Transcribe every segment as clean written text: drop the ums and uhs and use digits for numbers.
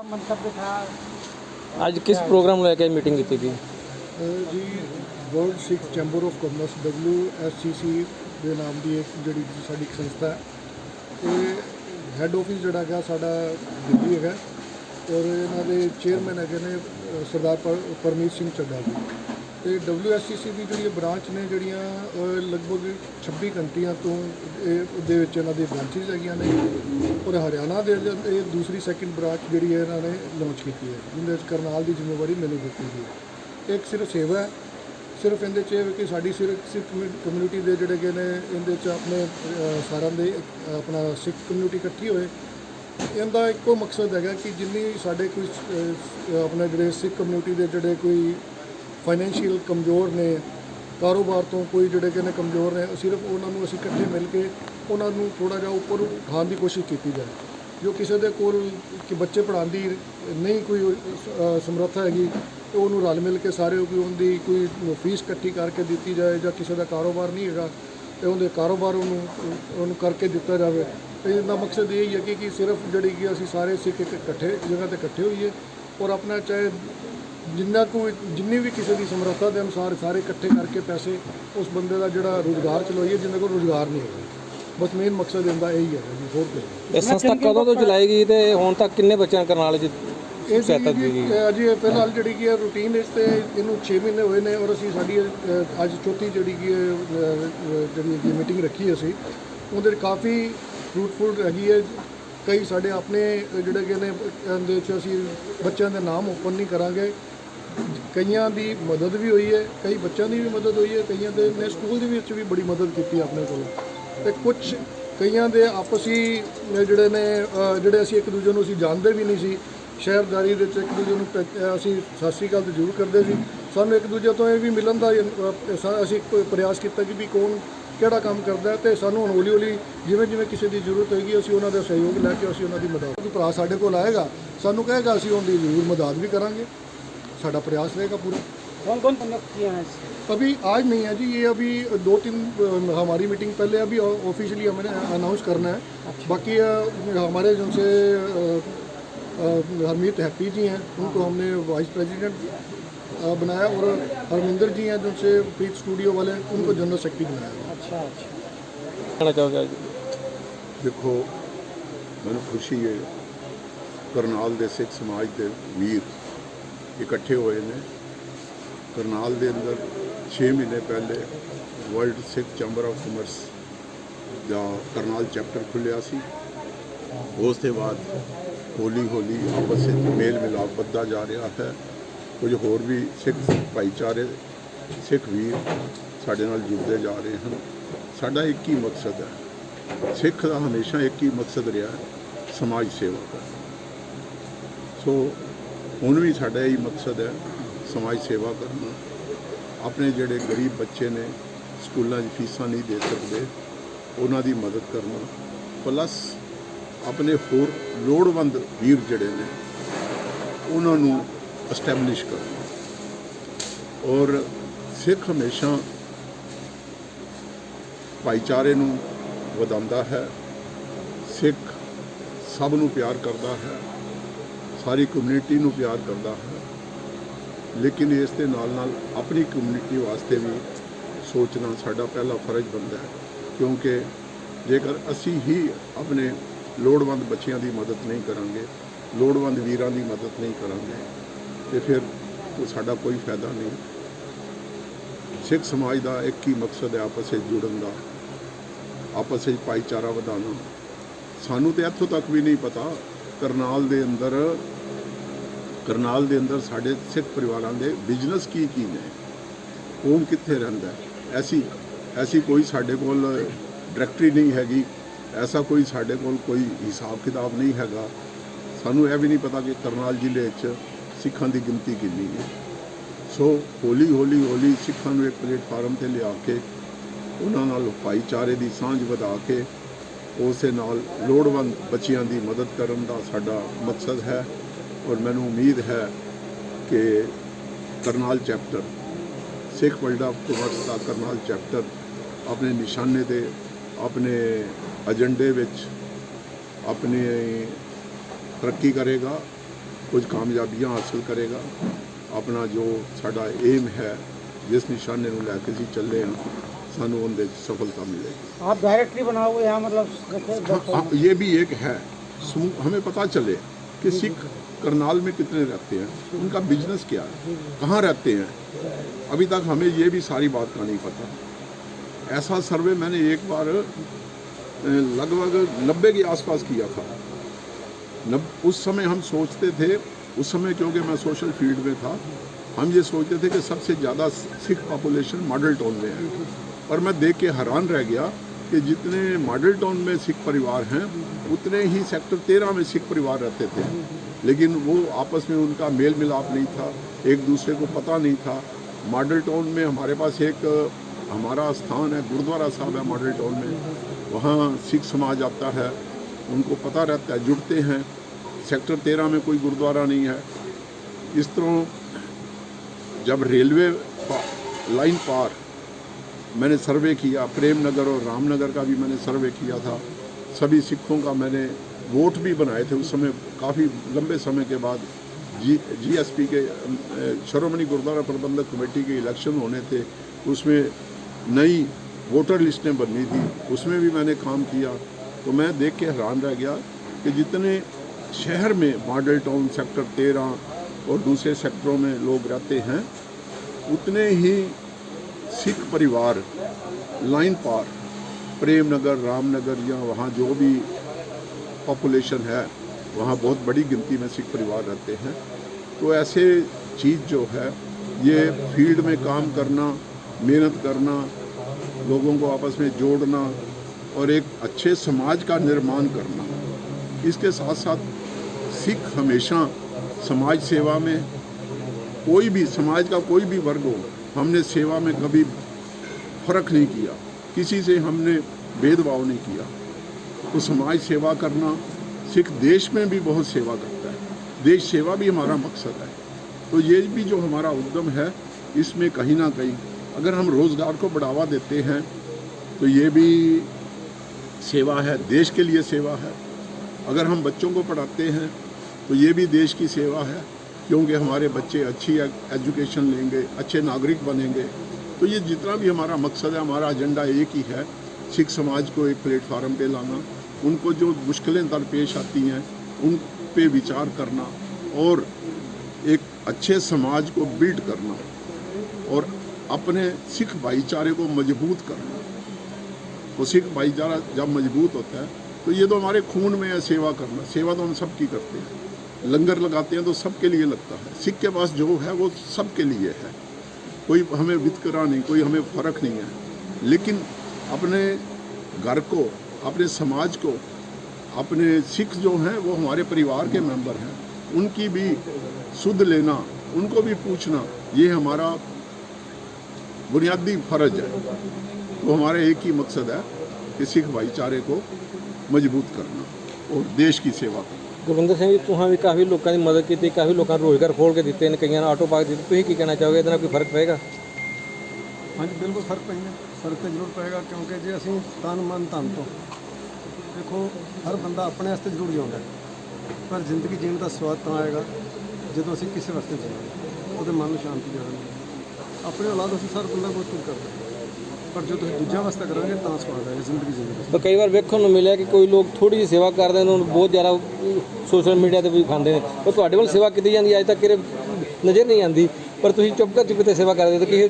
मंतव्य था। ਅੱਜ ਕਿਸ ਪ੍ਰੋਗਰਾਮ ਲੈ ਕੇ ਮੀਟਿੰਗ ਕੀਤੀ ਗਈ? ਜੀ world Sikh chamber of commerce WSCC ਦੇ ਨਾਮ ਦੀ ਇੱਕ ਜਿਹੜੀ ਸਾਡੀ ਇੱਕ ਸੰਸਥਾ ਹੈ, ਇਹ ਹੈੱਡ ਆਫਿਸ ਜਿਹੜਾ ਹੈਗਾ ਸਾਡਾ ਦਿੱਲੀ ਹੈਗਾ ਔਰ ਇਹਨਾਂ ਦੇ ਚੇਅਰਮੈਨ ਹੈਗੇ ਨੇ ਸਰਦਾਰ ਪਰਮੀਤ ਸਿੰਘ ਚੱਡਾ ਜੀ। ਤੇ WSCC ਦੀ ਜਿਹੜੀ ਬ੍ਰਾਂਚ ਨੇ ਜਿਹੜੀਆਂ ਲਗਭਗ 26 ਕੰਟਰੀਆਂ ਤੋਂ ਦੇ ਵਿੱਚ ਇਹਨਾਂ ਦੀ ਬ੍ਰਾਂਚਿਸ ਹੈਗੀਆਂ ਨੇ ਔਰ ਹਰਿਆਣਾ ਦੇ ਇਹ ਦੂਸਰੀ ਸੈਕਿੰਡ ਬ੍ਰਾਂਚ ਜਿਹੜੀ ਹੈ ਇਹਨਾਂ ਨੇ ਲਾਂਚ ਕੀਤੀ ਹੈ, ਜਿਹਦੇ ਵਿੱਚ ਕਰਨਾਲ ਦੀ ਜ਼ਿੰਮੇਵਾਰੀ ਮੈਨੂੰ ਦਿੱਤੀ ਗਈ ਹੈ। ਇੱਕ ਸਿਰਫ ਸੇਵਾ ਹੈ, ਸਿਰਫ ਇਹਦੇ 'ਚ ਇਹ ਕਿ ਸਾਡੀ ਸਿੱਖ ਕਮਿਊਨਿਟੀ ਦੇ ਜਿਹੜੇ ਕਿ ਨੇ ਇਹਦੇ 'ਚ ਆਪਣੇ ਸਾਰਿਆਂ ਦੇ ਆਪਣਾ ਸਿੱਖ ਕਮਿਊਨਿਟੀ ਇਕੱਠੀ ਹੋਏ। ਇਹਦਾ ਇੱਕੋ ਮਕਸਦ ਹੈਗਾ ਕਿ ਜਿੰਨੀ ਸਾਡੇ ਕੋਈ ਆਪਣੇ ਜਿਹੜੇ ਸਿੱਖ ਕਮਿਊਨਿਟੀ ਦੇ ਜਿਹੜੇ ਕੋਈ ਫਾਈਨੈਂਸ਼ੀਅਲ ਕਮਜ਼ੋਰ ਨੇ, ਕਾਰੋਬਾਰ ਤੋਂ ਕੋਈ ਜਿਹੜੇ ਕਿ ਨੇ ਕਮਜ਼ੋਰ ਨੇ, ਸਿਰਫ ਉਹਨਾਂ ਨੂੰ ਅਸੀਂ ਇਕੱਠੇ ਮਿਲ ਕੇ ਉਹਨਾਂ ਨੂੰ ਥੋੜ੍ਹਾ ਜਿਹਾ ਉੱਪਰ ਉਠਾਉਣ ਦੀ ਕੋਸ਼ਿਸ਼ ਕੀਤੀ ਜਾਏ। ਜੋ ਕਿਸੇ ਦੇ ਕੋਲ ਕਿ ਬੱਚੇ ਪੜ੍ਹਾਉਣ ਦੀ ਨਹੀਂ ਕੋਈ ਸਮਰੱਥਾ ਹੈਗੀ ਤੇ ਉਹਨੂੰ ਰਲ ਮਿਲ ਕੇ ਸਾਰੇ ਕੋਈ ਉਹਦੀ ਕੋਈ ਫੀਸ ਇਕੱਠੀ ਕਰਕੇ ਦਿੱਤੀ ਜਾਏ, ਜਾਂ ਕਿਸੇ ਦਾ ਕਾਰੋਬਾਰ ਨਹੀਂ ਹੈਗਾ ਤੇ ਉਹਦੇ ਕਾਰੋਬਾਰ ਉਹਨੂੰ ਕਰਕੇ ਦਿੱਤਾ ਜਾਵੇ। ਤੇ ਇਹਦਾ ਮਕਸਦ ਇਹ ਹੀ ਹੈ ਕਿ ਸਿਰਫ ਜਿਹੜੀ ਕਿ ਅਸੀਂ ਸਾਰੇ ਸਿੱਖ ਇੱਕ ਇਕੱਠੇ ਜਗ੍ਹਾ 'ਤੇ ਇਕੱਠੇ ਹੋਈਏ ਔਰ ਆਪਣਾ ਚਾਹੇ ਜਿੰਨੀ ਵੀ ਕਿਸੇ ਦੀ ਸਮਰੱਥਾ ਦੇ ਅਨੁਸਾਰ ਸਾਰੇ ਇਕੱਠੇ ਕਰਕੇ ਪੈਸੇ ਉਸ ਬੰਦੇ ਦਾ ਜਿਹੜਾ ਰੁਜ਼ਗਾਰ ਚਲਾਈਏ ਜਿਹਦੇ ਕੋਲ ਰੁਜ਼ਗਾਰ ਨਹੀਂ ਹੈਗਾ। ਬਸ ਮੇਨ ਮਕਸਦ ਇਹਦਾ ਇਹੀ ਹੈ ਜੀ, ਹੋਰ ਕੁਝ ਨਹੀਂ। ਇਹ ਸੰਸਥਾ ਕਦੋਂ ਤੋਂ ਚਲਾਈ ਗਈ ਤੇ ਹੁਣ ਤੱਕ ਕਿੰਨੇ ਬੱਚਿਆਂ ਕਰਨਾਲ ਚ ਸਹਾਇਤਾ ਦਿੱਤੀ ਗਈ? ਅਜੇ ਫਿਲਹਾਲ ਜਿਹੜੀ ਕਿ ਹੈ ਰੂਟੀਨ ਵਿੱਚ ਤੇ ਇਹਨੂੰ 6 ਮਹੀਨੇ ਹੋਏ ਨੇ ਔਰ ਅਸੀਂ ਸਾਡੀ ਅੱਜ ਚੌਥੀ ਜਿਹੜੀ ਕਿ ਮੀਟਿੰਗ ਰੱਖੀ ਅਸੀਂ ਉਹਦੇ ਵਿੱਚ ਕਾਫੀ ਫਰੂਟਫੁਲ ਹੈਗੀ ਹੈ। ਕਈ ਸਾਡੇ ਆਪਣੇ ਜਿਹੜੇ ਕਿ ਨੇ ਇਹਦੇ 'ਚ ਅਸੀਂ ਬੱਚਿਆਂ ਦੇ ਨਾਮ ਓਪਨ ਨਹੀਂ ਕਰਾਂਗੇ, ਕਈਆਂ ਦੀ ਮਦਦ ਵੀ ਹੋਈ ਹੈ, ਕਈ ਬੱਚਿਆਂ ਦੀ ਵੀ ਮਦਦ ਹੋਈ ਹੈ, ਕਈਆਂ ਦੇ ਨੇ ਸਕੂਲ ਦੇ ਵਿੱਚ ਵੀ ਬੜੀ ਮਦਦ ਕੀਤੀ ਆਪਣੇ ਕੋਲੋਂ। ਤੇ ਕੁਝ ਕਈਆਂ ਦੇ ਆਪਸੀ ਜਿਹੜੇ ਨੇ ਜਿਹੜੇ ਅਸੀਂ ਇੱਕ ਦੂਜੇ ਨੂੰ ਅਸੀਂ ਜਾਣਦੇ ਵੀ ਨਹੀਂ ਸੀ, ਸ਼ਹਿਰਦਾਰੀ ਦੇ ਵਿੱਚ ਇੱਕ ਦੂਜੇ ਨੂੰ ਅਸੀਂ ਸਤਿ ਸ਼੍ਰੀ ਅਕਾਲ ਤਾਂ ਜ਼ਰੂਰ ਕਰਦੇ ਸੀ। ਸਾਨੂੰ ਇੱਕ ਦੂਜੇ ਤੋਂ ਇਹ ਵੀ ਮਿਲਣ ਦਾ ਅਸੀਂ ਪ੍ਰਯਾਸ ਕੀਤਾ ਕਿ ਵੀ ਕੌਣ ਕਿਹੜਾ ਕੰਮ ਕਰਦਾ, ਤੇ ਸਾਨੂੰ ਹੁਣ ਹੌਲੀ ਹੌਲੀ ਜਿਵੇਂ ਜਿਵੇਂ ਕਿਸੇ ਦੀ ਜ਼ਰੂਰਤ ਹੋਏਗੀ ਅਸੀਂ ਉਹਨਾਂ ਦਾ ਸਹਿਯੋਗ ਲੈ ਕੇ ਅਸੀਂ ਉਹਨਾਂ ਦੀ ਮਦਦ। ਕੋਈ ਭਰਾ ਸਾਡੇ ਕੋਲ ਆਏਗਾ ਸਾਨੂੰ ਕਹੇਗਾ ਅਸੀਂ ਉਹਦੀ ਜ਼ਰੂਰ ਮਦਦ ਵੀ ਕਰਾਂਗੇ, साड़ा प्रयास रहेगा पूरा। कौन कौन नियुक्त किए हैं? अभी आज नहीं है जी, ये अभी 2-3 हमारी मीटिंग पहले अभी ऑफिशियली हमें अनाउंस करना है। अच्छा। बाकी हमारे जिनसे हरमीत हैप्पी जी हैं उनको हमने वाइस प्रेसिडेंट बनाया और हरमिंदर जी हैं जिनसे प्रीत स्टूडियो वाले उनको जनरल सेक्रेटरी बनाया। अच्छा अच्छा। कहना चाहोगे? देखो मैं खुशी है करनाल के सिख समाज के वीर इकट्ठे होए ने। करनाल के अंदर 6 महीने पहले world Sikh chamber of commerce का करनाल चैप्टर खुलिया सी। उसके बाद हौली हौली आपस में मेल मिलाप बढ़ता जा रहा है। कुछ होर भी सिख भाईचारे सिख वीर साडे नाल जुड़ते जा रहे हैं। साडा एक ही मकसद है, सिख का हमेशा एक ही मकसद रहा है, समाज सेवा करना। सो ਹੁਣ भी साडा यही मकसद है, समाज सेवा करना। अपने जोड़े गरीब बच्चे ने स्कूलों की फीसा नहीं दे सकते उन्हों की मदद करना, प्लस अपने होर लोड़वंद वीर जोड़े ने उन्होंने एस्टैबलिश करना। और सिख हमेशा भाईचारे नूं वधांदा है, सिख सब नूं प्यार करता है, सारी कम्यूनिटी नूं प्यार करता है, लेकिन इस दे नाल नाल अपनी कम्यूनिटी वास्ते भी सोचना साडा पहला फर्ज बनता है। क्योंकि जेकर असी ही अपने लोड़वंद बच्चों की मदद नहीं करांगे, लोड़वंद वीरां की मदद नहीं करांगे तो फिर तो साडा कोई फायदा नहीं। सिख समाज का एक ही मकसद है आपस में जुड़न का, आपस में भाईचारा वधाना। सानू तो इत्थों तक भी नहीं पता करनाल दे अंदर साढ़े सिख परिवारों के बिजनेस की ने, कौन कित्थे रहिंदा है, ऐसी कोई साढ़े कोल डायरैक्टरी नहीं हैगी, ऐसा कोई साढ़े कोल कोई हिसाब किताब नहीं हैगा। सानू यह भी नहीं पता कि करनाल जिले सिखां की गिनती कितनी है। सो हौली हौली हौली सिखां नूं एक प्लेटफार्म पर लिया के उन्हां नाल भाईचारे की सांझ वधा के उस नाल लोड़वंद बच्चियां की मदद करन दा साडा मकसद है। और मैनू उम्मीद है कि Karnal chapter Sikh world of commerce का करनाल चैप्टर अपने निशाने दे अपने एजेंडे विच अपनी तरक्की करेगा कुछ कामयाबियां हासिल करेगा। अपना जो साडा एम है, जिस निशाने ਨੂੰ ਲੈ ਕੇ ਅਸੀਂ ਚੱਲੇ ਹਾਂ, ਸਾਨੂੰ ਉਹਦੇ 'ਚ सफलता मिलेगी। आप डायरेक्टरी बना हुए यहाँ मतलब हाँ, ये भी एक है, हमें पता चले कि सिख करनाल में कितने रहते हैं, उनका बिजनेस क्या है, कहाँ रहते हैं। अभी तक हमें ये भी सारी बात का नहीं पता। ऐसा सर्वे मैंने एक बार लगभग 90 के आसपास किया था। उस समय हम सोचते थे, उस समय क्योंकि मैं सोशल फील्ड में था, हम ये सोचते थे कि सबसे ज़्यादा सिख पॉपुलेशन मॉडल टाउन में है। पर मैं देख के हैरान रह गया कि जितने मॉडल टाउन में सिख परिवार हैं, उतने ही सेक्टर 13 में सिख परिवार रहते थे। लेकिन वो आपस में उनका मेल मिलाप नहीं था, एक दूसरे को पता नहीं था। मॉडल टाउन में हमारे पास एक हमारा स्थान है, गुरुद्वारा साहब है मॉडल टाउन में, वहाँ सिख समाज आता है, उनको पता रहता है, जुड़ते हैं। सेक्टर 13 में कोई गुरुद्वारा नहीं है। इस तरह जब रेलवे लाइन पार मैंने सर्वे किया, प्रेम नगर और रामनगर का भी मैंने सर्वे किया था। सभी सिखों का मैंने वोट भी बनाए थे। उस समय काफ़ी लंबे समय के बाद GSP के श्रोमणी गुरुद्वारा प्रबंधक कमेटी के इलेक्शन होने थे, उसमें नई वोटर लिस्टें बननी थी, उसमें भी मैंने काम किया। तो मैं देख के हैरान रह गया कि जितने शहर में मॉडल टाउन सेक्टर 13 और दूसरे सेक्टरों में लोग रहते हैं, उतने ही सिख परिवार लाइन पार प्रेम नगर, रामनगर या वहाँ जो भी पॉपुलेशन है, वहाँ बहुत बड़ी गिनती में सिख परिवार रहते हैं। तो ऐसे चीज़ जो है, ये फील्ड में काम करना, मेहनत करना, लोगों को आपस में जोड़ना और एक अच्छे समाज का निर्माण करना, इसके साथ साथ सिख हमेशा समाज सेवा में, कोई भी समाज का कोई भी वर्ग हो, हमने सेवा में कभी फ़र्क नहीं किया, किसी से हमने भेदभाव नहीं किया। तो समाज सेवा करना, सिख देश में भी बहुत सेवा करता है, देश सेवा भी हमारा मकसद है। तो ये भी जो हमारा उद्यम है, इसमें कहीं ना कहीं अगर हम रोज़गार को बढ़ावा देते हैं तो ये भी सेवा है, देश के लिए सेवा है। अगर हम बच्चों को पढ़ाते हैं तो ये भी देश की सेवा है, क्योंकि हमारे बच्चे अच्छी एजुकेशन लेंगे, अच्छे नागरिक बनेंगे। तो ये जितना भी हमारा मकसद है, हमारा एजेंडा एक ही है, सिख समाज को एक प्लेटफार्म पे लाना, उनको जो मुश्किलें दरपेश आती हैं उन पे विचार करना और एक अच्छे समाज को बिल्ड करना और अपने सिख भाईचारे को मजबूत करना। तो सिख भाईचारा जब मजबूत होता है तो ये तो हमारे खून में है, सेवा करना। सेवा तो हम सब की करते हैं, लंगर लगाते हैं तो सबके लिए लगता है। सिख के पास जो है वो सबके लिए है, कोई हमें वितकरा नहीं, कोई हमें फ़र्क नहीं है। लेकिन अपने घर को, अपने समाज को, अपने सिख जो हैं वो हमारे परिवार के मेंबर हैं, उनकी भी सुध लेना, उनको भी पूछना, ये हमारा बुनियादी फ़र्ज है। तो हमारा एक ही मकसद है कि सिख भाईचारे को मजबूत करना और देश की सेवा करना। ਗੁਰਵਿੰਦਰ ਸਿੰਘ ਜੀ, ਤੁਸੀਂ ਵੀ ਕਾਫੀ ਲੋਕਾਂ ਦੀ ਮਦਦ ਕੀਤੀ, ਕਾਫੀ ਲੋਕਾਂ ਨੂੰ ਰੋਜ਼ਗਾਰ ਖੋਲ੍ਹ ਕੇ ਦਿੱਤੇ ਨੇ, ਕਈਆਂ ਨੂੰ ਆਟੋ ਪਾਰਕ ਦਿੱਤੇ, ਤੁਸੀਂ ਕੀ ਕਹਿਣਾ ਚਾਹੋਗੇ? ਇਹਦੇ ਨਾਲ ਕੋਈ ਫਰਕ ਪਏਗਾ? ਹਾਂਜੀ, ਬਿਲਕੁਲ ਫਰਕ ਪੈਂਦਾ, ਫਰਕ ਤਾਂ ਜ਼ਰੂਰ ਪਏਗਾ, ਕਿਉਂਕਿ ਜੇ ਅਸੀਂ ਤਨ ਮਨ ਧਨ ਤੋਂ, ਦੇਖੋ ਹਰ ਬੰਦਾ ਆਪਣੇ ਵਾਸਤੇ ਜ਼ਰੂਰ ਜਿਉਂਦਾ, ਪਰ ਜ਼ਿੰਦਗੀ ਜੀਣ ਦਾ ਸਵਾਦ ਤਾਂ ਆਏਗਾ ਜਦੋਂ ਅਸੀਂ ਕਿਸੇ ਵਾਸਤੇ ਜੀਵਾਂਗੇ, ਉਹਦੇ ਮਨ ਨੂੰ ਸ਼ਾਂਤੀ ਦੇਵਾਂਗੇ। ਆਪਣੇ ਔਲਾਦ ਅਸੀਂ ਹਰ ਬੰਦਾ ਬਹੁਤ ਕੁਝ ਕਰਦਾ, ਪਰ ਜਦੋਂ ਤੁਸੀਂ ਦੂਜਿਆਂ ਵਾਸਤੇ ਕਰਾਂਗੇ ਤਾਂ ਸਵਾਦ ਆਏਗਾ ਜ਼ਿੰਦਗੀ ਜੀਣ ਦਾ। ਪਰ ਕਈ ਵਾਰ ਵੇਖਣ ਨੂੰ ਮਿਲਿਆ ਕਿ ਕੋਈ ਲੋਕ ਥੋੜੀ ਜਿਹੀ ਸੇਵਾ ਕਰਦੇ ਨੇ, ਉਹਨੂੰ ਬਹੁਤ ਜ਼ਿਆਦਾ ਸੋਸ਼ਲ ਮੀਡੀਆ ਤੇ ਵੀ ਖਾਂਦੇ ਨੇ। ਉਹ ਤੁਹਾਡੇ ਵੱਲ ਸੇਵਾ ਕੀਤੀ ਜਾਂਦੀ ਅੱਜ ਤੱਕ ਕਿਤੇ ਨਜ਼ਰ ਨਹੀਂ ਆਉਂਦੀ, ਪਰ ਤੁਸੀਂ ਚੁੱਪ ਤੇ ਸੇਵਾ ਕਰਦੇ ਹੋ, ਤਾਂ ਕਿ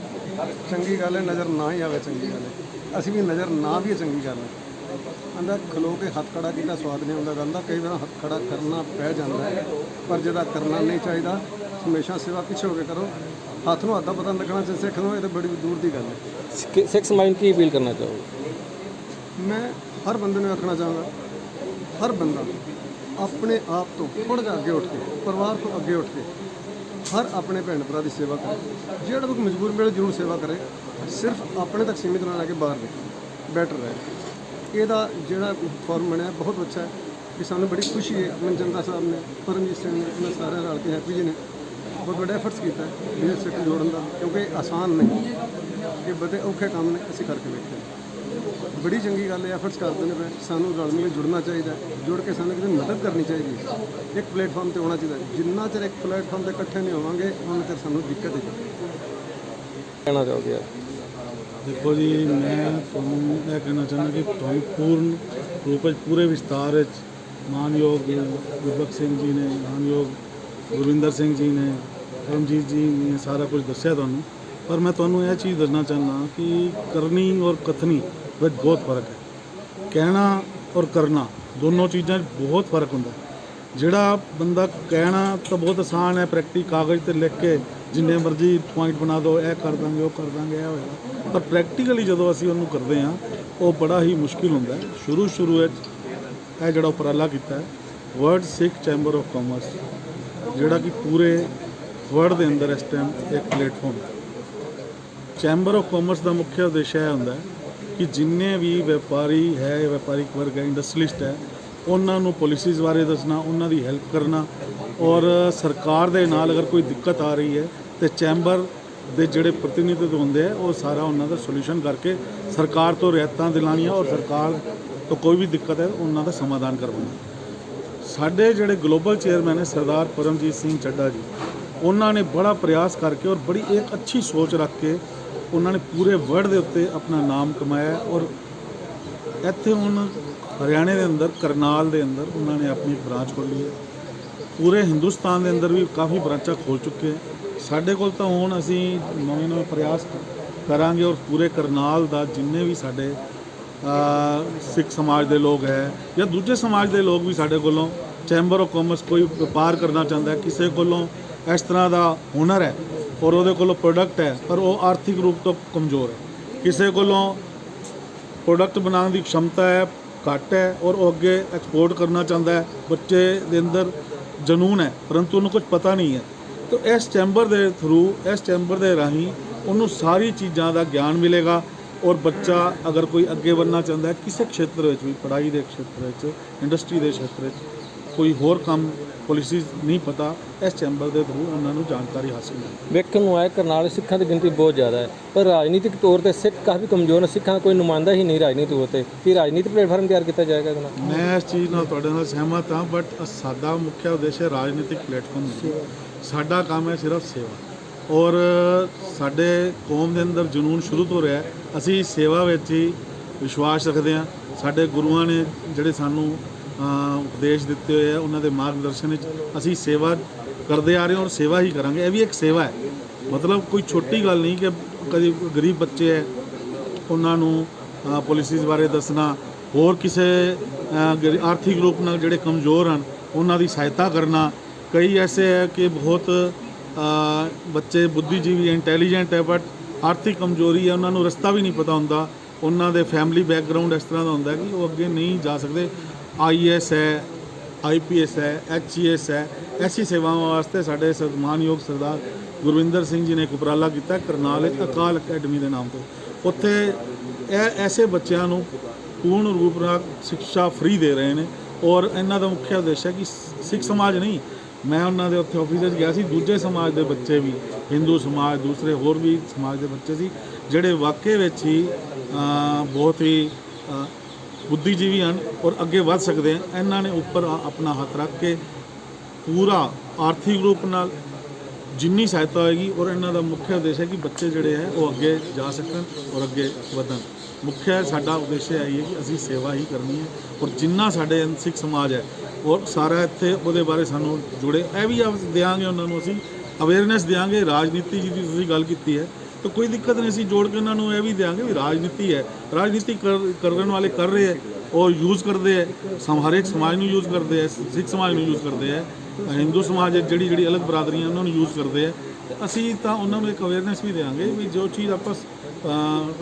ਚੰਗੀ ਗੱਲ ਹੈ। ਨਜ਼ਰ ਨਾ ਹੀ ਆਵੇ ਚੰਗੀ ਗੱਲ ਹੈ, ਅਸੀਂ ਵੀ ਨਜ਼ਰ ਨਾ ਵੀ ਚੰਗੀ ਗੱਲ ਹੈ। ਕਹਿੰਦਾ ਖਲੋ ਕੇ ਹੱਥ ਖੜਾ ਕੀਤਾ ਸਵਾਦ ਨਹੀਂ ਹੁੰਦਾ ਗੱਲ ਦਾ, ਕਈ ਵਾਰ ਹੱਥ ਖੜਾ ਕਰਨਾ ਪੈ ਜਾਂਦਾ ਹੈ, ਪਰ ਜਿਹੜਾ ਕਰਨਾ ਨਹੀਂ ਚਾਹੀਦਾ। ਹਮੇਸ਼ਾ ਸੇਵਾ ਪਿੱਛੇ ਹੋ ਕੇ ਕਰੋ, ਹੱਥ ਨੂੰ ਹੱਥ ਦਾ ਪਤਾ ਲੱਗਣਾ ਚਾਹੀਦਾ। ਸਿੱਖ ਨੂੰ ਇਹ ਤਾਂ ਬੜੀ ਦੂਰ ਦੀ ਗੱਲ ਹੈ। ਸਿੱਖ ਸਮਾਜ ਨੂੰ ਕੀ ਅਪੀਲ ਕਰਨਾ ਚਾਹੋਗੇ? ਮੈਂ ਹਰ ਬੰਦੇ ਨੂੰ ਆਖਣਾ ਚਾਹਾਂਗਾ, ਹਰ ਬੰਦਾ ਆਪਣੇ ਆਪ ਤੋਂ ਥੋੜ੍ਹਾ ਜਿਹਾ ਅੱਗੇ ਉੱਠ ਕੇ, ਪਰਿਵਾਰ ਤੋਂ ਅੱਗੇ ਉੱਠ ਕੇ ਹਰ ਆਪਣੇ ਭੈਣ ਭਰਾ ਦੀ ਸੇਵਾ ਕਰੇ। ਜਿਹੜਾ ਵੀ ਮਜਬੂਰ ਵੇਲੇ ਜ਼ਰੂਰ ਸੇਵਾ ਕਰੇ, ਸਿਰਫ ਆਪਣੇ ਤੱਕ ਸੀਮਿਤ ਨਾ ਰਹਿ ਕੇ ਬਾਹਰ ਨਿਕਲੇ, ਬੈਟਰ ਰਹੇ। ਇਹਦਾ ਜਿਹੜਾ ਫਾਰਮ ਬਣਿਆ ਬਹੁਤ ਅੱਛਾ ਹੈ, ਕਿ ਸਾਨੂੰ ਬੜੀ ਖੁਸ਼ੀ ਹੈ। ਮਨਜਿੰਦਰ ਸਾਹਿਬ ਨੇ, ਪਰਮਜੀਤ ਸਿੰਘ ਨੇ, ਇਹਨਾਂ ਸਾਰਿਆਂ ਰਲ ਕੇ ਹੈਪੀ ਜੀ ਨੇ ਬਹੁਤ ਵੱਡਾ ਐਫਰਟਸ ਕੀਤਾ ਹੈ ਸਿੱਖ ਜੋੜਨ ਦਾ, ਕਿਉਂਕਿ ਆਸਾਨ ਨਹੀਂ, ਇਹ ਬੜੇ ਔਖੇ ਕੰਮ ਨੇ, ਅਸੀਂ ਕਰਕੇ ਵੇਖੇ। ਬੜੀ ਚੰਗੀ ਗੱਲ ਹੈ, ਐਫਰਟਸ ਕਰਦੇ ਨੇ ਪਏ। ਸਾਨੂੰ ਰਲ ਮਿਲ ਜੁੜਨਾ ਚਾਹੀਦਾ, ਜੁੜ ਕੇ ਸਾਨੂੰ ਕਿਸੇ ਦੀ ਮਦਦ ਕਰਨੀ ਚਾਹੀਦੀ ਹੈ। ਇੱਕ ਪਲੇਟਫਾਰਮ ਤੇ ਹੋਣਾ ਚਾਹੀਦਾ। ਜਿੰਨਾ ਚਿਰ ਇੱਕ ਪਲੇਟਫਾਰਮ ਤੇ ਇਕੱਠੇ ਨਹੀਂ ਹੋਵਾਂਗੇ ਉਹਨਾਂ ਚਿਰ ਸਾਨੂੰ ਦਿੱਕਤ ਹੈ। ਕਹਿਣਾ ਚਾਹੋਗੇ? ਦੇਖੋ ਜੀ, ਮੈਂ ਤੁਹਾਨੂੰ ਇਹ ਕਹਿਣਾ ਚਾਹੁੰਦਾ ਕਿ ਤੁਹਾਨੂੰ ਪੂਰਨ ਰੂਪ ਵਿੱਚ ਪੂਰੇ ਵਿਸਤਾਰ ਵਿੱਚ ਮਾਨਯੋਗ ਗੁਰਬਖਸ਼ ਸਿੰਘ ਜੀ ਨੇ, ਮਾਨਯੋਗ ਗੁਰਵਿੰਦਰ ਸਿੰਘ ਜੀ ਨੇ, ਰਣਜੀਤ ਜੀ ਨੇ ਸਾਰਾ ਕੁਝ ਦੱਸਿਆ ਤੁਹਾਨੂੰ। ਪਰ ਮੈਂ ਤੁਹਾਨੂੰ ਇਹ ਚੀਜ਼ ਦੱਸਣਾ ਚਾਹੁੰਦਾ ਕਿ ਕਰਨੀ ਔਰ ਕਥਨੀ ਵਿੱਚ ਬਹੁਤ ਫਰਕ ਹੈ। ਕਹਿਣਾ ਔਰ ਕਰਨਾ ਦੋਨੋਂ ਚੀਜ਼ਾਂ 'ਚ ਬਹੁਤ ਫਰਕ ਹੁੰਦਾ। ਜਿਹੜਾ ਬੰਦਾ ਕਹਿਣਾ ਤਾਂ ਬਹੁਤ ਆਸਾਨ ਹੈ, ਪ੍ਰੈਕਟਿਸ ਕਾਗਜ਼ ਤੇ ਲਿਖ ਕੇ ਜਿੰਨੇ ਮਰਜ਼ੀ ਪੁਆਇੰਟ ਬਣਾ ਦਿਓ, ਇਹ ਕਰ ਦਾਂਗੇ, ਉਹ ਕਰ ਦਾਂਗੇ, ਇਹ ਹੋਏਗਾ। ਪਰ ਪ੍ਰੈਕਟੀਕਲੀ ਜਦੋਂ ਅਸੀਂ ਉਹਨੂੰ ਕਰਦੇ ਹਾਂ ਉਹ ਬੜਾ ਹੀ ਮੁਸ਼ਕਿਲ ਹੁੰਦਾ ਹੈ। ਸ਼ੁਰੂ ਵਿੱਚ ਇਹ ਜਿਹੜਾ ਉਪਰਾਲਾ ਕੀਤਾ ਹੈ world Sikh chamber of commerce, ਜਿਹੜਾ ਕਿ ਪੂਰੇ ਵਰਲਡ ਦੇ ਅੰਦਰ ਇਸ ਟਾਈਮ ਇੱਕ ਪਲੇਟਫਾਰਮ ਹੈ। ਚੈਂਬਰ ਆਫ ਕਾਮਰਸ ਦਾ ਮੁੱਖ ਉਦੇਸ਼ ਇਹ ਹੁੰਦਾ ਹੈ ਕਿ ਜਿੰਨੇ ਵੀ ਵਪਾਰੀ ਹੈ, ਵਪਾਰਿਕ ਵਰਗ ਹੈ, ਇੰਡਸਟਰੀਲਿਸਟ ਹੈ, ਉਹਨਾਂ ਨੂੰ ਪਾਲਿਸੀਜ਼ ਬਾਰੇ ਦੱਸਣਾ, ਉਹਨਾਂ ਦੀ ਹੈਲਪ ਕਰਨਾ, ਔਰ ਸਰਕਾਰ ਦੇ ਨਾਲ ਅਗਰ ਕੋਈ ਦਿੱਕਤ ਆ ਰਹੀ ਹੈ ਤੇ ਚੈਂਬਰ ਦੇ ਜਿਹੜੇ ਪ੍ਰਤੀਨਿਧਿਤਵ ਹੁੰਦੇ ਆ ਉਹ ਸਾਰਾ ਉਹਨਾਂ ਦਾ ਸੋਲੂਸ਼ਨ ਕਰਕੇ ਸਰਕਾਰ ਤੋਂ ਰਿਆਇਤਾਂ ਦਿਲਾਉਣੀਆਂ ਔਰ ਸਰਕਾਰ ਤੋਂ ਕੋਈ ਵੀ ਦਿੱਕਤ ਹੈ ਉਹਨਾਂ ਦਾ ਸਮਾਧਾਨ ਕਰਵਾਉਣਾ। ਸਾਡੇ ਜਿਹੜੇ ਗਲੋਬਲ ਚੇਅਰਮੈਨ ਹੈ ਸਰਦਾਰ ਪਰਮਜੀਤ ਸਿੰਘ ਚੱਡਾ ਜੀ, ਉਹਨਾਂ ਨੇ ਬੜਾ ਪ੍ਰਯਾਸ ਕਰਕੇ ਔਰ ਬੜੀ ਇੱਕ ਅੱਛੀ ਸੋਚ ਰੱਖ ਕੇ ਉਹਨਾਂ ਨੇ ਪੂਰੇ ਵਰਲਡ ਦੇ ਉੱਤੇ ਆਪਣਾ ਨਾਮ ਕਮਾਇਆ। ਔਰ ਇੱਥੇ ਹੁਣ ਹਰਿਆਣੇ ਦੇ ਅੰਦਰ ਕਰਨਾਲ ਦੇ ਅੰਦਰ ਉਹਨਾਂ ਨੇ ਆਪਣੀ ਬ੍ਰਾਂਚ ਖੋਲ੍ਹੀ ਹੈ। ਪੂਰੇ ਹਿੰਦੁਸਤਾਨ ਦੇ ਅੰਦਰ ਵੀ ਕਾਫੀ ਬ੍ਰਾਂਚਾਂ ਖੋਲ੍ਹ ਚੁੱਕੇ ਹੈ। ਸਾਡੇ ਕੋਲ ਤਾਂ ਹੁਣ ਅਸੀਂ ਨਵੇਂ ਪ੍ਰਯਾਸ ਕਰਾਂਗੇ ਔਰ ਪੂਰੇ ਕਰਨਾਲ ਦਾ ਜਿੰਨੇ ਵੀ ਸਾਡੇ ਸਿੱਖ ਸਮਾਜ ਦੇ ਲੋਕ ਹੈ ਜਾਂ ਦੂਜੇ ਸਮਾਜ ਦੇ ਲੋਕ ਵੀ ਸਾਡੇ ਕੋਲੋਂ ਚੈਂਬਰ ਆਫ ਕਾਮਰਸ ਕੋਈ ਵਪਾਰ ਕਰਨਾ ਚਾਹੁੰਦਾ ਹੈ, ਕਿਸੇ ਕੋਲੋਂ ਇਸ ਤਰ੍ਹਾਂ ਦਾ ਹੁਨਰ ਹੈ ਔਰ ਉਹਦੇ ਕੋਲੋਂ ਪ੍ਰੋਡਕਟ ਹੈ ਪਰ ਉਹ ਆਰਥਿਕ ਰੂਪ ਤੋਂ ਕਮਜ਼ੋਰ ਹੈ, ਕਿਸੇ ਕੋਲੋਂ ਪ੍ਰੋਡਕਟ ਬਣਾਉਣ ਦੀ ਖਮਤਾ ਹੈ ਘੱਟ ਹੈ ਔਰ ਉਹ ਅੱਗੇ ਐਕਸਪੋਰਟ ਕਰਨਾ ਚਾਹੁੰਦਾ ਹੈ, ਬੱਚੇ ਦੇ ਅੰਦਰ ਜਨੂਨ ਹੈ ਪਰੰਤੂ ਉਹਨੂੰ ਕੁਝ ਪਤਾ ਨਹੀਂ ਹੈ, ਤਾਂ ਇਸ ਚੈਂਬਰ ਦੇ ਥਰੂ, ਇਸ ਚੈਂਬਰ ਦੇ ਰਾਹੀਂ ਉਹਨੂੰ ਸਾਰੀ ਚੀਜ਼ਾਂ ਦਾ ਗਿਆਨ ਮਿਲੇਗਾ। ਔਰ ਬੱਚਾ ਅਗਰ ਕੋਈ ਅੱਗੇ ਵਧਣਾ ਚਾਹੁੰਦਾ ਹੈ ਕਿਸੇ ਖੇਤਰ ਵਿੱਚ ਵੀ, ਪੜ੍ਹਾਈ ਦੇ ਖੇਤਰ ਵਿੱਚ, ਇੰਡਸਟਰੀ ਦੇ ਖੇਤਰ ਵਿੱਚ, ਕੋਈ ਹੋਰ ਕੰਮ ਪਾਲਿਸੀਜ਼ ਨਹੀਂ ਪਤਾ, ਇਸ ਚੈਂਬਰ ਦੇ ਥਰੂ ਉਹਨਾਂ ਨੂੰ ਜਾਣਕਾਰੀ ਹਾਸਿਲ ਹੈ। ਵੇਖਣ ਨੂੰ ਆਇਆ ਕਰਨਾਲ ਸਿੱਖਾਂ ਦੀ ਗਿਣਤੀ ਬਹੁਤ ਜ਼ਿਆਦਾ ਹੈ ਪਰ ਰਾਜਨੀਤਿਕ ਤੌਰ ਤੇ ਸਿੱਖ ਕਾਫੀ ਕਮਜ਼ੋਰ ਨੇ, ਸਿੱਖਾਂ ਦਾ ਕੋਈ ਨੁਮਾਇੰਦਾ ਹੀ ਨਹੀਂ ਰਾਜਨੀਤਿਕ ਤੌਰ ਤੇ। ਕੀ ਰਾਜਨੀਤਿਕ ਪਲੇਟਫਾਰਮ ਤਿਆਰ ਕੀਤਾ ਜਾਏਗਾ ਇਹਦੇ ਨਾਲ? ਮੈਂ ਇਸ ਚੀਜ਼ ਨਾਲ ਤੁਹਾਡੇ ਨਾਲ ਸਹਿਮਤ ਹਾਂ, ਬਟ ਸਾਡਾ ਮੁੱਖ ਉਦੇਸ਼ ਹੈ ਰਾਜਨੀਤਿਕ ਪਲੇਟਫਾਰਮ ਨਹੀਂ। ਸਾਡਾ ਕੰਮ ਹੈ ਸਿਰਫ ਸੇਵਾ ਔਰ ਸਾਡੇ ਕੌਮ ਦੇ ਅੰਦਰ ਜਨੂਨ ਸ਼ੁਰੂ ਤੋਂ ਰਿਹਾ। ਅਸੀਂ ਸੇਵਾ ਵਿੱਚ ਹੀ ਵਿਸ਼ਵਾਸ ਰੱਖਦੇ ਹਾਂ। ਸਾਡੇ ਗੁਰੂਆਂ ਨੇ ਜਿਹੜੇ ਸਾਨੂੰ ਉਪਦੇਸ਼ ਦਿੱਤੇ ਹੋਏ ਆ ਉਹਨਾਂ ਦੇ ਮਾਰਗਦਰਸ਼ਨ ਵਿੱਚ ਅਸੀਂ ਸੇਵਾ ਕਰਦੇ ਆ ਰਹੇ ਹਾਂ ਔਰ ਸੇਵਾ ਹੀ ਕਰਾਂਗੇ। ਇਹ ਵੀ ਇੱਕ ਸੇਵਾ ਹੈ, ਮਤਲਬ ਕੋਈ ਛੋਟੀ ਗੱਲ ਨਹੀਂ ਕਿ ਕਦੀ ਗਰੀਬ ਬੱਚੇ ਹੈ ਉਹਨਾਂ ਨੂੰ ਪਾਲਿਸੀਜ਼ ਬਾਰੇ ਦੱਸਣਾ, ਹੋਰ ਕਿਸੇ ਆਰਥਿਕ ਰੂਪ ਨਾਲ ਜਿਹੜੇ ਕਮਜ਼ੋਰ ਹਨ ਉਹਨਾਂ ਦੀ ਸਹਾਇਤਾ ਕਰਨਾ। ਕਈ ਐਸੇ ਹੈ ਕਿ ਬਹੁਤ ਬੱਚੇ ਬੁੱਧੀਜੀਵੀ ਇੰਟੈਲੀਜੈਂਟ ਹੈ ਬਟ ਆਰਥਿਕ ਕਮਜ਼ੋਰੀ ਹੈ, ਉਹਨਾਂ ਨੂੰ ਰਸਤਾ ਵੀ ਨਹੀਂ ਪਤਾ ਹੁੰਦਾ, ਉਹਨਾਂ ਦੇ ਫੈਮਿਲੀ ਬੈਕਗਰਾਉਂਡ ਇਸ ਤਰ੍ਹਾਂ ਦਾ ਹੁੰਦਾ ਕਿ ਉਹ ਅੱਗੇ ਨਹੀਂ ਜਾ ਸਕਦੇ। IAS ਹੈ, IPS ਹੈ, HES ਹੈ, ਐਸੀ ਸੇਵਾਵਾਂ ਵਾਸਤੇ ਸਾਡੇ ਸਨਮਾਨਯੋਗ ਸਰਦਾਰ ਗੁਰਵਿੰਦਰ ਸਿੰਘ ਜੀ ਨੇ ਇੱਕ ਉਪਰਾਲਾ ਕੀਤਾ ਕਰਨਾਲ ਵਿੱਚ ਅਕਾਲ ਅਕੈਡਮੀ ਦੇ ਨਾਮ ਤੋਂ। ਉੱਥੇ ਇਹ ਐਸੇ ਬੱਚਿਆਂ ਨੂੰ ਪੂਰਨ ਰੂਪ ਨਾਲ ਸਿੱਖਿਆ ਫ੍ਰੀ ਦੇ ਰਹੇ ਨੇ ਔਰ ਇਹਨਾਂ ਦਾ ਮੁੱਖ ਉਦੇਸ਼ ਹੈ ਕਿ ਸਿੱਖ ਸਮਾਜ ਨਹੀਂ, ਮੈਂ ਉਹਨਾਂ ਦੇ ਉੱਥੇ ਆਫਿਸ ਵਿੱਚ ਗਿਆ ਸੀ, ਦੂਜੇ ਸਮਾਜ ਦੇ ਬੱਚੇ ਵੀ, ਹਿੰਦੂ ਸਮਾਜ, ਦੂਸਰੇ ਹੋਰ ਵੀ ਸਮਾਜ ਦੇ ਬੱਚੇ ਸੀ ਜਿਹੜੇ ਵਾਕਈ ਵਿੱਚ ਹੀ ਬਹੁਤ ਹੀ ਬੁੱਧੀਜੀਵੀ ਹਨ ਔਰ ਅੱਗੇ ਵੱਧ ਸਕਦੇ ਹਨ। ਇਹਨਾਂ ਨੇ ਉੱਪਰ ਆਪਣਾ ਹੱਥ ਰੱਖ ਕੇ ਪੂਰਾ ਆਰਥਿਕ ਰੂਪ ਨਾਲ ਜਿੰਨੀ ਸਹਾਇਤਾ ਹੋਏਗੀ ਔਰ ਇਹਨਾਂ ਦਾ ਮੁੱਖ ਉਦੇਸ਼ ਹੈ ਕਿ ਬੱਚੇ ਜਿਹੜੇ ਹੈ ਉਹ ਅੱਗੇ ਜਾ ਸਕਣ ਔਰ ਅੱਗੇ ਵਧਣ। ਮੁੱਖ ਸਾਡਾ ਉਦੇਸ਼ ਇਹ ਹੈ ਕਿ ਅਸੀਂ ਸੇਵਾ ਹੀ ਕਰਨੀ ਹੈ ਔਰ ਜਿੰਨਾ ਸਾਡੇ ਸਿੱਖ ਸਮਾਜ ਹੈ ਔਰ ਸਾਰਾ ਇੱਥੇ ਉਹਦੇ ਬਾਰੇ ਸਾਨੂੰ ਜੁੜੇ, ਇਹ ਵੀ ਦਿਆਂਗੇ ਉਹਨਾਂ ਨੂੰ, ਅਸੀਂ ਅਵੇਅਰਨੈਸ ਦਿਆਂਗੇ। ਰਾਜਨੀਤੀ ਜੀ ਦੀ ਤੁਸੀਂ ਗੱਲ ਕੀਤੀ ਹੈ ਤਾਂ ਕੋਈ ਦਿੱਕਤ ਨਹੀਂ, ਅਸੀਂ ਜੋੜ ਕੇ ਉਹਨਾਂ ਨੂੰ ਇਹ ਵੀ ਦਿਆਂਗੇ ਵੀ ਰਾਜਨੀਤੀ ਹੈ, ਰਾਜਨੀਤੀ ਕਰਨ ਵਾਲੇ ਕਰ ਰਹੇ ਹੈ ਔਰ ਯੂਜ਼ ਕਰਦੇ ਹੈ, ਹਰੇਕ ਸਮਾਜ ਨੂੰ ਯੂਜ਼ ਕਰਦੇ ਹੈ, ਸਿੱਖ ਸਮਾਜ ਨੂੰ ਯੂਜ਼ ਕਰਦੇ ਹੈ, ਹਿੰਦੂ ਸਮਾਜ ਜਿਹੜੀ ਅਲੱਗ ਬਰਾਦਰੀਆਂ ਉਹਨਾਂ ਨੂੰ ਯੂਜ਼ ਕਰਦੇ ਹੈ। ਅਸੀਂ ਤਾਂ ਉਹਨਾਂ ਨੂੰ ਇੱਕ ਅਵੇਅਰਨੈਸ ਵੀ ਦਿਆਂਗੇ ਵੀ ਜੋ ਚੀਜ਼ ਆਪਾਂ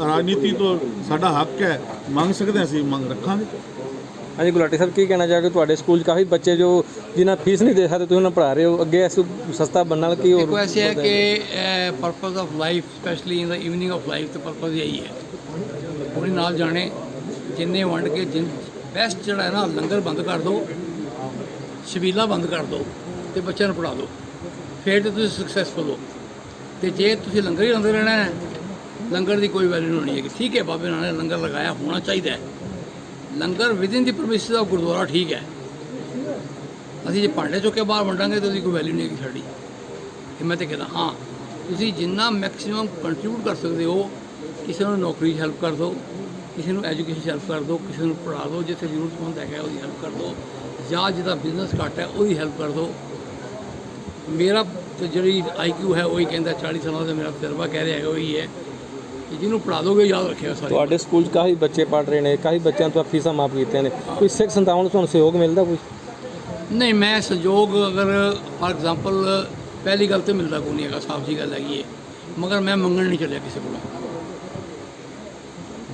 ਰਾਜਨੀਤੀ ਤੋਂ ਸਾਡਾ ਹੱਕ ਹੈ ਮੰਗ ਸਕਦੇ ਹਾਂ, ਅਸੀਂ ਮੰਗ ਰੱਖਾਂਗੇ। ਹਾਂਜੀ ਗੁਲਾਟੀ ਸਾਹਿਬ, ਕੀ ਕਹਿਣਾ ਚਾਹੋਗੇ? ਤੁਹਾਡੇ ਸਕੂਲ 'ਚ ਕਾਫੀ ਬੱਚੇ ਜੋ ਜਿਨ੍ਹਾਂ ਫੀਸ ਨਹੀਂ ਦੇ ਸਕਦੇ ਤੁਸੀਂ ਉਹਨਾਂ ਪੜ੍ਹਾ ਰਹੇ ਹੋ, ਅੱਗੇ ਇਸ ਸਸਤਾ ਬਣਨ ਨਾਲ ਕੀ ਹੋਰ? देखो ऐसे है कि purpose of life specially in the evening of life तो पर्पज़ यही है ਉਹਦੇ ਨਾਲ ਜਾਣੇ ਜਿੰਨੇ ਵੰਡ ਕੇ ਬੈਸਟ ਜਿਹੜਾ ਹੈ ਨਾ ਲੰਗਰ ਬੰਦ ਕਰ ਦਿਓ, ਛਬੀਲਾ ਬੰਦ ਕਰ ਦਿਓ ਤੇ ਬੱਚਿਆਂ ਨੂੰ ਪੜ੍ਹਾ ਦਿਓ, ਫਿਰ ਤੇ ਤੁਸੀਂ ਸਕਸੈਸਫੁਲ ਹੋ। ਤੇ ਜੇ ਤੁਸੀਂ ਲੰਗਰ ਹੀ ਲਾਉਂਦੇ ਰਹਿਣਾ ਹੈ ਲੰਗਰ ਦੀ ਕੋਈ ਵੈਲਿਊ ਨਹੀਂ ਹੋਣੀ ਹੈਗੀ। ਠੀਕ ਹੈ, ਬਾਬੇ ਨਾਨਕ ਨੇ ਲੰਗਰ ਲਗਾਇਆ, ਹੋਣਾ ਚਾਹੀਦਾ ਹੈ। ਲੰਗਰ ਵਿਦਿਨ ਦੀ ਪ੍ਰਮਿਸਿਸ ਆਫ ਗੁਰਦੁਆਰਾ ਠੀਕ ਹੈ। ਅਸੀਂ ਜੇ ਭਾਂਡੇ ਚੁੱਕ ਕੇ ਬਾਹਰ ਵੰਡਾਂਗੇ ਤਾਂ ਉਹਦੀ ਕੋਈ ਵੈਲਿਊ ਨਹੀਂ ਹੈਗੀ ਸਾਡੀ। ਇਹ ਮੈਂ ਤਾਂ ਕਹਿੰਦਾ ਹਾਂ, ਤੁਸੀਂ ਜਿੰਨਾ ਮੈਕਸਿਮਮ ਕੰਟਰੀਬਿਊਟ ਕਰ ਸਕਦੇ ਹੋ, ਕਿਸੇ ਨੂੰ ਨੌਕਰੀ 'ਚ ਹੈਲਪ ਕਰ ਦਿਓ, ਕਿਸੇ ਨੂੰ ਐਜੂਕੇਸ਼ਨ 'ਚ ਹੈਲਪ ਕਰ ਦਿਓ, ਕਿਸੇ ਨੂੰ ਪੜ੍ਹਾ ਦਿਓ, ਜਿੱਥੇ ਜ਼ਰੂਰਤਮੰਦ ਹੈਗਾ ਉਹਦੀ ਹੈਲਪ ਕਰ ਦਿਓ, ਜਾਂ ਜਿਹਦਾ ਬਿਜ਼ਨਸ ਘੱਟ ਹੈ ਉਹਦੀ ਹੈਲਪ ਕਰ ਦਿਓ। ਮੇਰਾ ਤੇ ਜਿਹੜੀ IQ ਹੈ ਉਹੀ ਕਹਿੰਦਾ, 40 ਸਾਲਾਂ ਦਾ ਮੇਰਾ ਤਜਰਬਾ ਕਹਿ ਰਿਹਾ ਹੈਗਾ ਉਹੀ ਹੈ ਕਿ ਜਿਹਨੂੰ ਪੜ੍ਹਾ ਦੋਗੇ ਯਾਦ ਰੱਖਿਆ ਸਾਰੇ। ਤੁਹਾਡੇ ਸਕੂਲ 'ਚ ਕਾਫੀ ਬੱਚੇ ਪੜ੍ਹ ਰਹੇ ਨੇ, ਕਾਫੀ ਬੱਚਿਆਂ ਤੋਂ ਫੀਸਾਂ ਮਾਫ ਕੀਤੀਆਂ ਨੇ, ਕੋਈ ਸਿੱਖ ਸੰਸਥਾਵਾਂ ਨੂੰ ਤੁਹਾਨੂੰ ਸਹਿਯੋਗ ਮਿਲਦਾ ਕੋਈ? ਨਹੀਂ, ਮੈਂ ਸਹਿਯੋਗ ਅਗਰ ਫਾਰ ਐਗਜ਼ਾਮਪਲ ਪਹਿਲੀ ਗੱਲ ਤਾਂ ਮਿਲਦਾ ਕੋਈ ਨਹੀਂ ਹੈਗਾ, ਸਾਫ਼ ਜੀ ਗੱਲ ਹੈਗੀ ਹੈ, ਮਗਰ ਮੈਂ ਮੰਗਣ ਨਹੀਂ ਚੱਲਿਆ ਕਿਸੇ ਕੋਲੋਂ।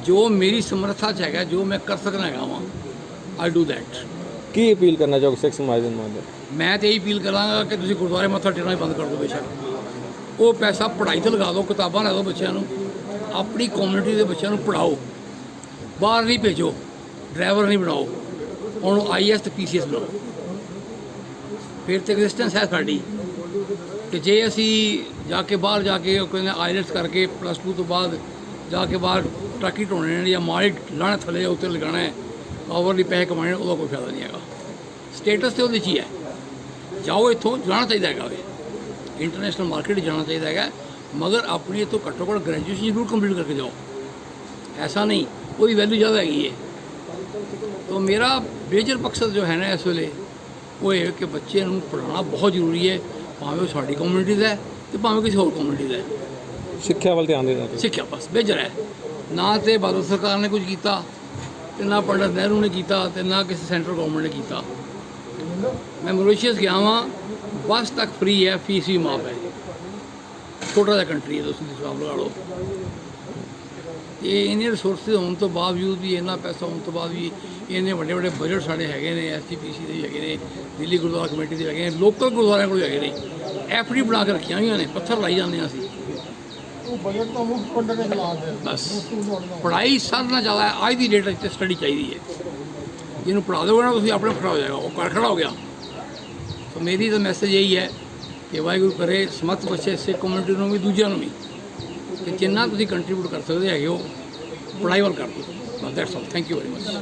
ਜੋ ਮੇਰੀ ਸਮਰੱਥਾ 'ਚ ਹੈਗਾ, ਜੋ ਮੈਂ ਕਰ ਸਕਦਾ ਹੈਗਾ ਵਾਂ, I do that. Ki appeal ਕਰਨਾ ਚਾਹੋਗੇ ਸਿੱਖ ਸਮਾਜ ਦੇ ਨੁਮਾਇੰਦੇ? ਮੈਂ ਤਾਂ ਇਹੀ ਅਪੀਲ ਕਰਾਂਗਾ ਕਿ ਤੁਸੀਂ ਗੁਰਦੁਆਰੇ ਮੱਥਾ ਟੇਕਣਾ ਹੀ ਬੰਦ ਕਰ ਦਿਓ ਬੇਸ਼ੱਕ। ਉਹ ਪੈਸਾ ਪੜ੍ਹਾਈ 'ਤੇ ਲਗਾ ਦਿਓ, ਕਿਤਾਬਾਂ ਲੈ ਦਿਓ ਬੱਚਿਆਂ ਨੂੰ, ਆਪਣੀ ਕਮਿਊਨਿਟੀ ਦੇ ਬੱਚਿਆਂ ਨੂੰ ਪੜ੍ਹਾਓ, ਬਾਹਰ ਨਹੀਂ ਭੇਜੋ, ਡਰਾਈਵਰ ਨਹੀਂ ਬਣਾਓ, ਉਹਨੂੰ IAS ਤੇ PCS ਬਣਾਓ। ਫਿਰ ਤੇ ਐਗਜ਼ਿਸਟੈਂਸ ਹੈ ਸਾਡੀ ਕਿ ਜੇ ਅਸੀਂ ਜਾ ਕੇ ਬਾਹਰ ਜਾ ਕੇ ਕਹਿੰਦੇ IELTS ਕਰਕੇ +2 ਤੋਂ ਬਾਅਦ ਜਾ ਕੇ ਬਾਹਰ ਟਾਕੀ ਢੋਣੇ ਨੇ ਜਾਂ ਮਾਲ ਲਾਣਾ ਥੱਲੇ ਉੱਤੇ ਲਗਾਉਣਾ ਹੈ, ਓਵਰਲੀ ਪੈਸੇ ਕਮਾਉਣੇ, ਉਹਦਾ ਕੋਈ ਫਾਇਦਾ ਨਹੀਂ ਹੈਗਾ। ਸਟੇਟਸ ਤੇ ਉਹਦੇ 'ਚ ਹੀ ਹੈ। ਜਾਓ, ਇੱਥੋਂ ਜਾਣਾ ਚਾਹੀਦਾ ਹੈਗਾ, ਇੰਟਰਨੈਸ਼ਨਲ ਮਾਰਕੀਟ ਜਾਣਾ ਚਾਹੀਦਾ ਹੈਗਾ, ਮਗਰ ਆਪਣੀ ਇੱਥੋਂ ਘੱਟੋ ਘੱਟ ਗ੍ਰੈਜੂਏਸ਼ਨ ਜ਼ਰੂਰ ਕੰਪਲੀਟ ਕਰਕੇ ਜਾਓ। ਐਸਾ ਨਹੀਂ, ਉਹਦੀ ਵੈਲਿਊ ਜ਼ਿਆਦਾ ਹੈਗੀ ਹੈ। ਤਾਂ ਮੇਰਾ ਮੇਜਰ ਮਕਸਦ ਜੋ ਹੈ ਨਾ ਇਸ ਵੇਲੇ ਉਹ ਇਹ ਕਿ ਬੱਚਿਆਂ ਨੂੰ ਪੜ੍ਹਾਉਣਾ ਬਹੁਤ ਜ਼ਰੂਰੀ ਹੈ, ਭਾਵੇਂ ਉਹ ਸਾਡੀ ਕਮਿਊਨਿਟੀ ਦਾ ਹੈ ਅਤੇ ਭਾਵੇਂ ਕਿਸੇ ਹੋਰ ਕਮਿਊਨਿਟੀ ਦਾ ਹੈ। ਸਿੱਖਿਆ ਵੱਲ ਧਿਆਨ ਦੇਣਾ। ਸਿੱਖਿਆ ਬਸ ਮੇਜਰ ਹੈ। ਨਾ ਤੇ ਬਾਦਲ ਸਰਕਾਰ ਨੇ ਕੁਝ ਕੀਤਾ, ਤੇ ਨਾ ਪੰਡਤ ਨਹਿਰੂ ਨੇ ਕੀਤਾ, ਤੇ ਨਾ ਕਿਸੇ ਸੈਂਟਰਲ ਗਵਰਨਮੈਂਟ ਨੇ ਕੀਤਾ। ਮੈਂ ਮੌਰੀਸ਼ੀਅਸ ਗਿਆ ਵਾਂ, ਬੱਸ ਤੱਕ ਫ੍ਰੀ ਹੈ, ਫੀਸ ਵੀ ਮਾਫ ਹੈ। ਛੋਟਾ ਜਿਹਾ ਕੰਟਰੀ ਹੈ, ਤੁਸੀਂ ਹਿਸਾਬ ਲਗਾ ਲਓ। ਇਹ ਇੰਨੇ ਰਿਸੋਰਸਿਸ ਹੋਣ ਤੋਂ ਬਾਵਜੂਦ ਵੀ, ਇੰਨਾ ਪੈਸਾ ਹੋਣ ਤੋਂ ਬਾਅਦ ਵੀ, ਇੰਨੇ ਵੱਡੇ ਵੱਡੇ ਬਜਟ ਸਾਡੇ ਹੈਗੇ ਨੇ, SGPC ਦੇ ਵੀ ਹੈਗੇ ਨੇ, ਦਿੱਲੀ ਗੁਰਦੁਆਰਾ ਕਮੇਟੀ ਦੇ ਹੈਗੇ ਨੇ, ਲੋਕਲ ਗੁਰਦੁਆਰਿਆਂ ਕੋਲ ਹੈਗੇ ਨੇ, FD ਬਣਾ ਕੇ ਰੱਖੀਆਂ ਹੋਈਆਂ ਨੇ, ਪੱਥਰ ਲਾਈ ਜਾਂਦੇ ਹਾਂ ਅਸੀਂ। ਬਜਟ ਤਾਂ ਮੁੱਖ ਪੰਡਤ ਦੇ ਖਿਲਾਫ ਹੈ। ਬਸ ਪੜ੍ਹਾਈ ਸਾਰਿਆਂ ਨਾਲ ਜ਼ਿਆਦਾ ਅੱਜ ਦੀ ਡੇਟ 'ਚ ਸਟੱਡੀ ਚਾਹੀਦੀ ਹੈ। ਜਿਹਨੂੰ ਪੜ੍ਹਾ ਦੋਗੇ ਨਾ ਤੁਸੀਂ, ਆਪਣੇ ਖੜਾ ਹੋ ਜਾਏਗਾ, ਉਹ ਕਰ ਖੜਾ ਹੋ ਗਿਆ। ਤਾਂ ਮੇਰੀ ਤਾਂ ਮੈਸੇਜ ਇਹੀ ਹੈ ਕਿ ਵਾਹਿਗੁਰੂ ਕਰੇ ਸਮਰਥ ਬੱਚੇ ਸਿੱਖ ਕਮਿਊਨਿਟੀ ਨੂੰ ਵੀ, ਦੂਜਿਆਂ ਨੂੰ ਵੀ, ਕਿ ਜਿੰਨਾ ਤੁਸੀਂ ਕੰਟਰੀਬਿਊਟ ਕਰ ਸਕਦੇ ਹੈਗੇ ਹੋ, ਪੜ੍ਹਾਈ ਵੱਲ ਕਰ ਦਿਓ। That's all. Thank you very much.